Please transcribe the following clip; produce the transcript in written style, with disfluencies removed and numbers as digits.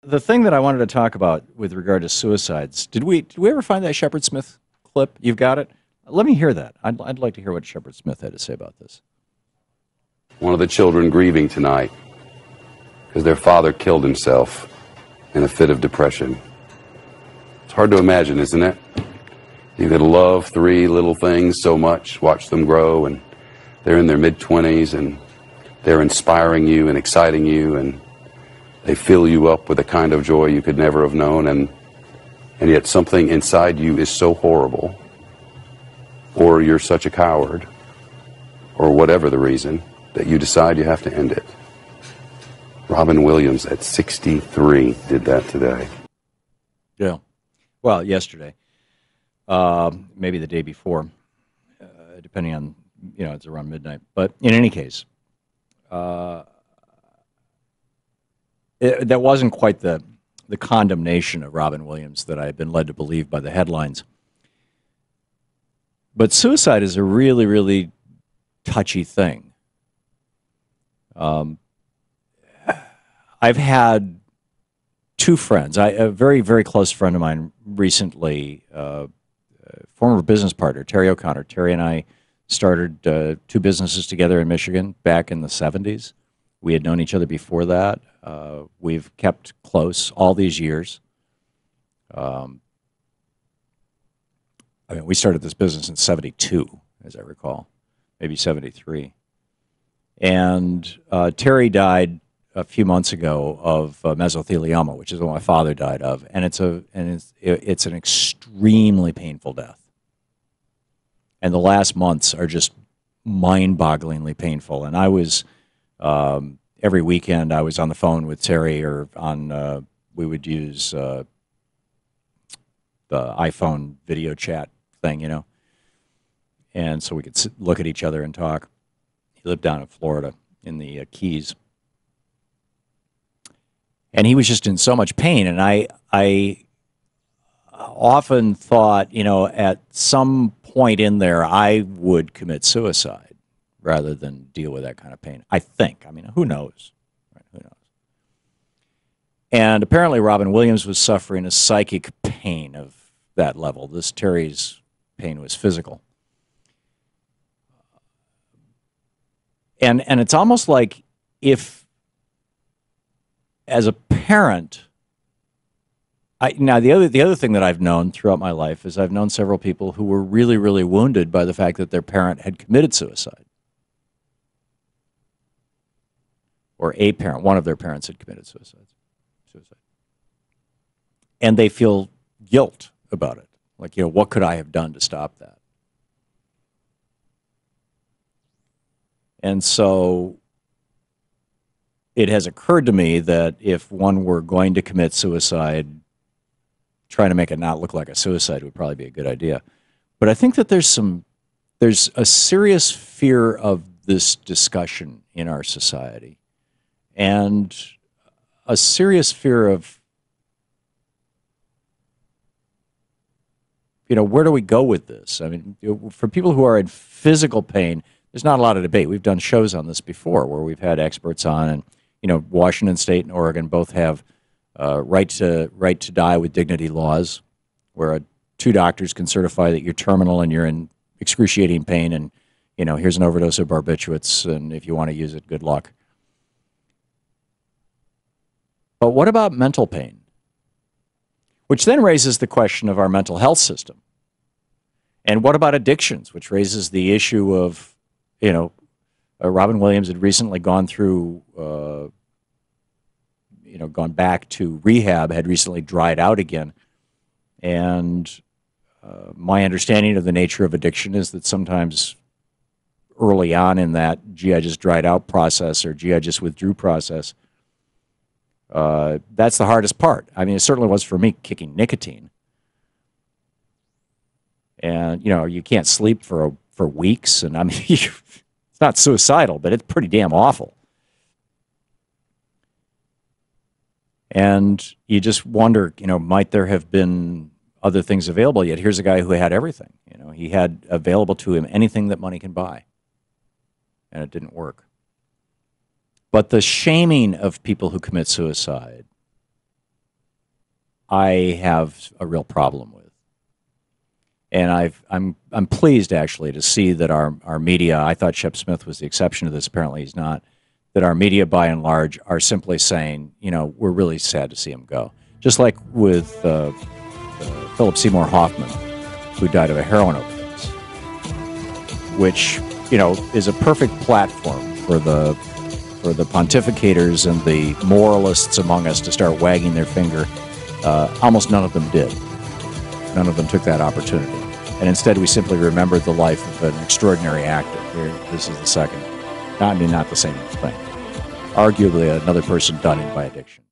the thing that I wanted to talk about with regard to suicides, did we ever find that Shepard Smith clip? You've got it? Let me hear that. I'd like to hear what Shepard Smith had to say about this. One of the children grieving tonight because their father killed himself in a fit of depression. It's hard to imagine, isn't it? You could love three little things so much, watch them grow, and they're in their mid-20s, and they're inspiring you and exciting you, and they fill you up with a kind of joy you could never have known, and yet something inside you is so horrible, or you're such a coward, or whatever the reason, that you decide you have to end it. Robin Williams at 63 did that today. Yeah. Well, yesterday. Maybe the day before, depending on, it's around midnight. But in any case, that wasn't quite the condemnation of Robin Williams that I had been led to believe by the headlines. But suicide is a really, really touchy thing. I've had two friends. A very, very close friend of mine recently, former business partner, Terry OConnor. Terry and I started two businesses together in Michigan back in the 70s. We had known each other before that. We've kept close all these years. We started this business in 72, as I recall, maybe 73. And Terry died a few months ago of mesothelioma, which is what my father died of, and it's an extremely painful death. And the last months are just mind-bogglingly painful. And I was every weekend I was on the phone with Terry, or on we would use the iPhone video chat thing, and so we could look at each other and talk. He lived down in Florida in the Keys. And he was just in so much pain, and I often thought, at some point in there, I would commit suicide rather than deal with that kind of pain. I think. Who knows? Right? Who knows? And apparently Robin Williams was suffering a psychic pain of that level. This Terry's pain was physical. And it's almost like if, as a parent, the other thing that I've known throughout my life is I've known several people who were really, really wounded by the fact that their parent had committed suicide. Or a parent, one of their parents had committed suicide. And they feel guilt about it. Like, what could I have done to stop that? And so it has occurred to me that if one were going to commit suicide, trying to make it not look like a suicide would probably be a good idea. But I think that there's a serious fear of this discussion in our society, and a serious fear of, where do we go with this? For people who are in physical pain, there's not a lot of debate. We've done shows on this before where we've had experts on, and Washington State and Oregon both have right to die with dignity laws, where two doctors can certify that you're terminal and you're in excruciating pain, and here's an overdose of barbiturates, and if you want to use it, good luck. But what about mental pain? Which then raises the question of our mental health system. And what about addictions, which raises the issue of, Robin Williams had recently gone through, gone back to rehab, had recently dried out again. And my understanding of the nature of addiction is that sometimes early on in that, gee, I just dried out process, or gee, I just withdrew process, that's the hardest part. It certainly was for me, kicking nicotine. And, you can't sleep for weeks, and it's not suicidal, but it's pretty damn awful. And you just wonder, might there have been other things available? Yet here's a guy who had everything. He had available to him anything that money can buy, and it didn't work. But the shaming of people who commit suicide I have a real problem with. And I'm pleased, actually, to see that our media, I thought Shep Smith was the exception to this, apparently he's not, that our media, by and large, are simply saying, we're really sad to see him go. Just like with Philip Seymour Hoffman, who died of a heroin overdose, which, is a perfect platform for the pontificators and the moralists among us to start wagging their finger. Almost none of them did. None of them took that opportunity. And instead, we simply remembered the life of an extraordinary actor. Here, this is the second. Not the same thing. Arguably, another person done in by addiction.